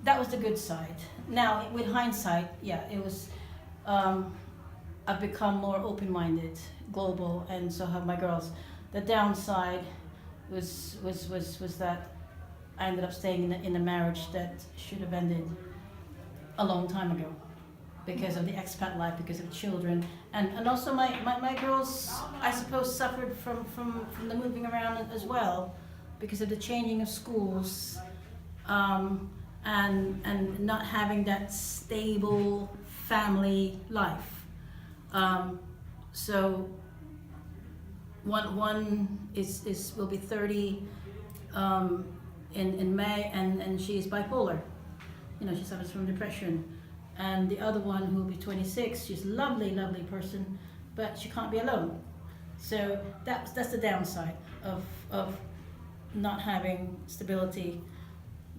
that was the good side. Now, with hindsight, yeah, it was. I've become more open-minded, global, and so have my girls. The downside was that I ended up staying in a marriage that should have ended a long time ago because of the expat life, because of children, and also my girls, I suppose, suffered from the moving around as well because of the changing of schools, and not having that stable family life. So one is will be 30 in May, and she is bipolar. You know, she suffers from depression. And the other one, who will be 26, she's a lovely, lovely person, but she can't be alone. So that's the downside of not having stability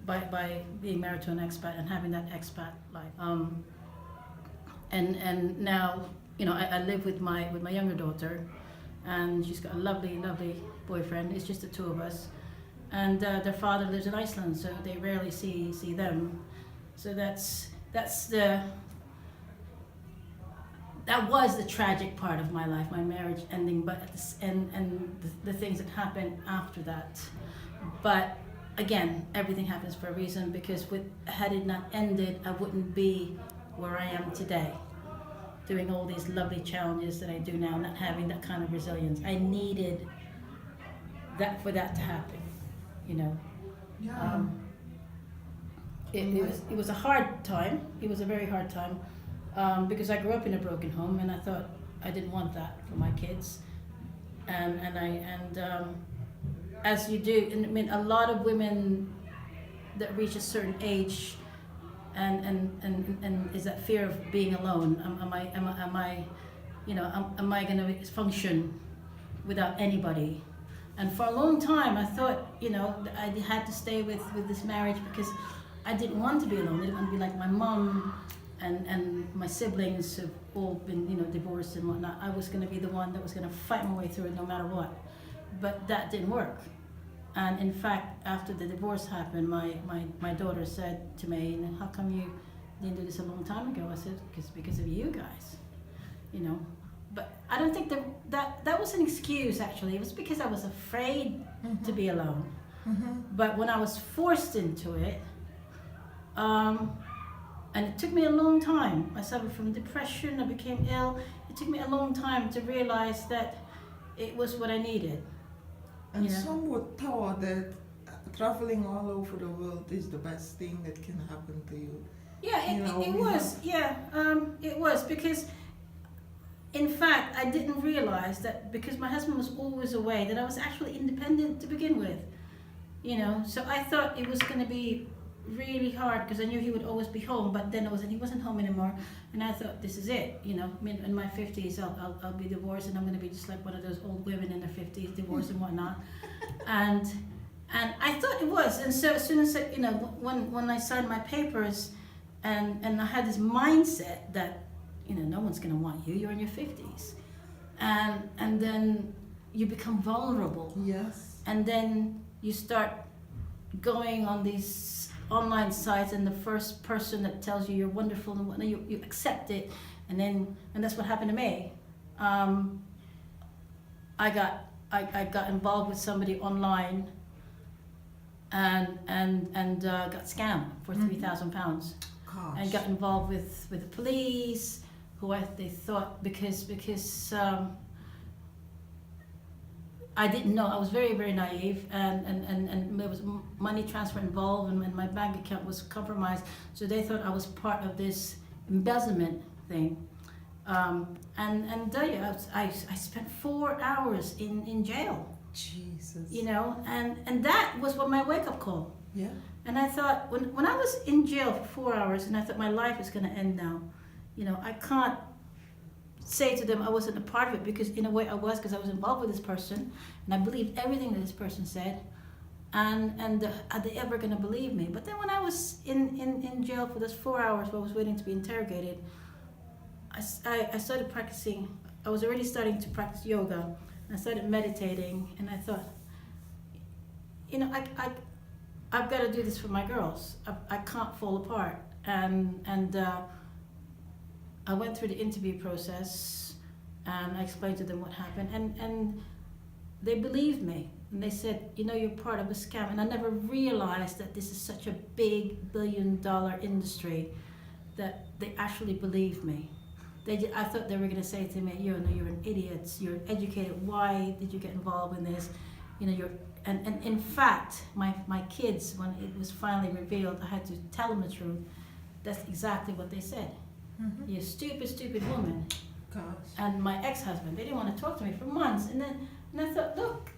by being married to an expat and having that expat life. And now, you know, I live with my younger daughter, and she's got a lovely, lovely boyfriend. It's just the two of us, and their father lives in Iceland, so they rarely see them. So that was the tragic part of my life, my marriage ending, but and the things that happened after that. But again, everything happens for a reason, because had it not ended, I wouldn't be where I am today, doing all these lovely challenges that I do now, not having that kind of resilience. I needed that for that to happen, you know. Yeah. It was a hard time. It was a very hard time, because I grew up in a broken home, and I thought I didn't want that for my kids, and as you do, and I mean, a lot of women that reach a certain age, and is that fear of being alone. Am I, you know, am I going to function without anybody? And for a long time, I thought, you know, I had to stay with this marriage because I didn't want to be alone. I didn't want to be like my mom and my siblings have all been, you know, divorced and whatnot. I was going to be the one that was going to fight my way through it no matter what. But that didn't work. And in fact, after the divorce happened, my daughter said to me, "How come you didn't do this a long time ago?" I said, because of you guys, you know. But I don't think that was an excuse, actually. It was because I was afraid to be alone. But when I was forced into it, and it took me a long time. I suffered from depression, I became ill. It took me a long time to realize that it was what I needed. And Yeah. some would thought that traveling all over the world is the best thing that can happen to you. Yeah, You know, it we was. Yeah, it was, because in fact I didn't realize that because my husband was always away that I was actually independent to begin with. You know, so I thought it was going to be really hard because I knew he would always be home, but then he wasn't home anymore, and I thought, this is it. You know, I mean, in my 50s I'll be divorced, and I'm going to be just like one of those old women in their 50s, divorced and whatnot. and I thought it was, and so as soon as I, you know, when I signed my papers, and I had this mindset that, you know, no one's going to want you. You're in your 50s, and then you become vulnerable. Yes. And then you start going on these online sites, and the first person that tells you you're wonderful and whatnot, you accept it, and that's what happened to me. I got involved with somebody online, and got scammed for £3,000, and got involved with the police, they thought because I didn't know. I was very, very naive, and there was money transfer involved, and my bank account was compromised. So they thought I was part of this embezzlement thing. I spent 4 hours in jail. Jesus. You know, and that was what my wake up call. Yeah. And I thought, when I was in jail for 4 hours, and I thought my life is going to end now. You know, I can't say to them I wasn't a part of it, because in a way I was, because I was involved with this person, and I believed everything that this person said, and are they ever going to believe me? But then when I was in jail for those 4 hours while I was waiting to be interrogated, I started practicing. I was already starting to practice yoga, and I started meditating, and I thought, you know, I've got to do this for my girls. I can't fall apart. And I went through the interview process, and I explained to them what happened, and they believed me. And they said, you know, you're part of a scam. And I never realized that this is such a big billion-dollar industry that they actually believed me. I thought they were going to say to me, you're an idiot, you're educated, why did you get involved in this? You know, and in fact, my kids, when it was finally revealed, I had to tell them the truth. That's exactly what they said. Mm-hmm. You stupid woman. Gosh. And my ex-husband, they didn't want to talk to me for months. And I thought, look,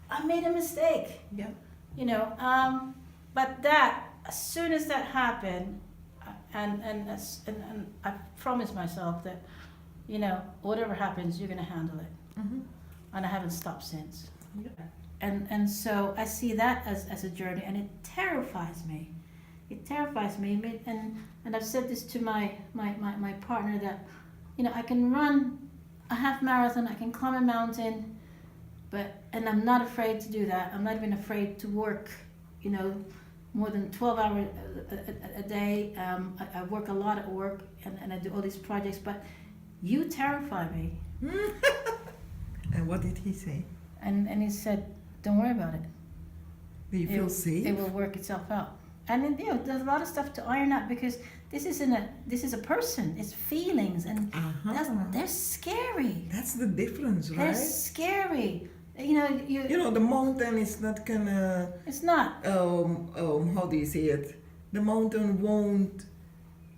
I made a mistake. Yeah. You know, but that, as soon as that happened, and I promised myself that, you know, whatever happens, you're going to handle it. Mm-hmm. And I haven't stopped since. Yeah. And so I see that as a journey, and it terrifies me. It terrifies me. And I've said this to my partner that, you know, I can run a half marathon, I can climb a mountain, and I'm not afraid to do that. I'm not even afraid to work, you know, more than 12 hours a day. I work a lot at work, and I do all these projects, but you terrify me. And what did he say? And he said, don't worry about it. Do you feel safe? It will work itself out. And then, you know, there's a lot of stuff to iron out, because this is a person. It's feelings, and they're scary. That's the difference, right? They're scary. You know, You know, the mountain is not gonna. It's not. How do you say it? The mountain won't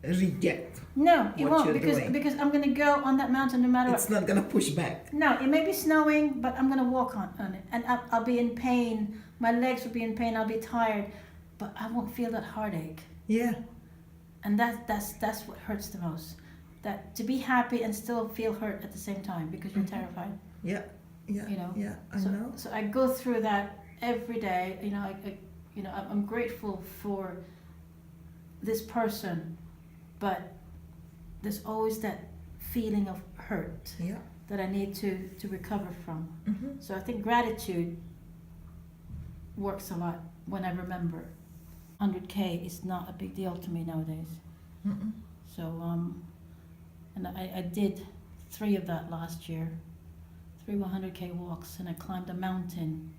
reject. No, it what won't, you're doing. because I'm gonna go on that mountain no matter It's not gonna push back. No, it may be snowing, but I'm gonna walk on it, and I'll be in pain. My legs will be in pain. I'll be tired, but I won't feel that heartache. Yeah. And that's what hurts the most. That to be happy and still feel hurt at the same time because you're terrified. Yeah. Yeah. You know. Yeah. I so, know. So I go through that every day. You know, I'm grateful for this person, but there's always that feeling of hurt Yeah. that I need to recover from. Mm-hmm. So I think gratitude works a lot when I remember. 100K is not a big deal to me nowadays. Mm-mm. So and I did 3 of that last year, 3 100K walks, and I climbed a mountain,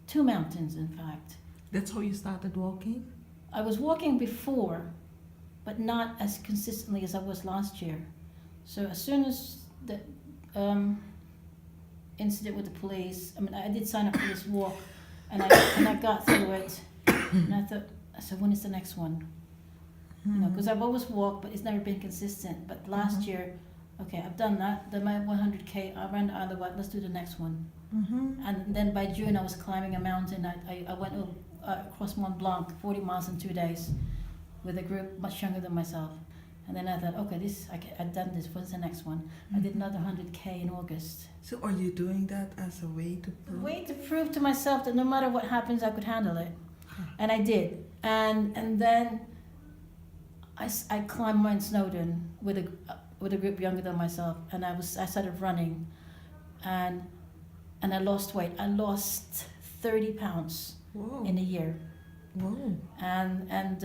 2 mountains in fact. That's how you started walking? I was walking before, but not as consistently as I was last year. So as soon as the incident with the police, I mean, I did sign up for this walk, and I got through it, and I thought, when is the next one? You know, because I've always walked, but it's never been consistent. But last year, okay, I've done that. Then my 100K, I ran out of the way. Let's do the next one. Mm-hmm. And then by June, I was climbing a mountain. I went across Mont Blanc, 40 miles in 2 days, with a group much younger than myself. And then I thought, okay, I've done this. What's the next one? I did another 100K in August. So are you doing that as a way to A prove? way to prove to myself that no matter what happens, I could handle it. And I did. And then I climbed Mount Snowdon with a group younger than myself, and I started running, and I lost weight. I lost 30 pounds Whoa. in a year. Whoa. And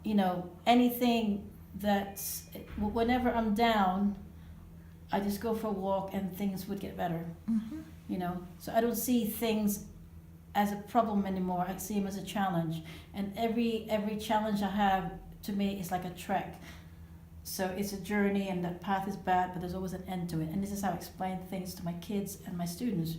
you know, anything that's, whenever I'm down, I just go for a walk and things would get better. Mm-hmm. You know, so I don't see things as a problem anymore. I see them as a challenge, and every challenge I have, to me, is like a trek. So it's a journey, and that path is bad, but there's always an end to it. And this is how I explain things to my kids and my students.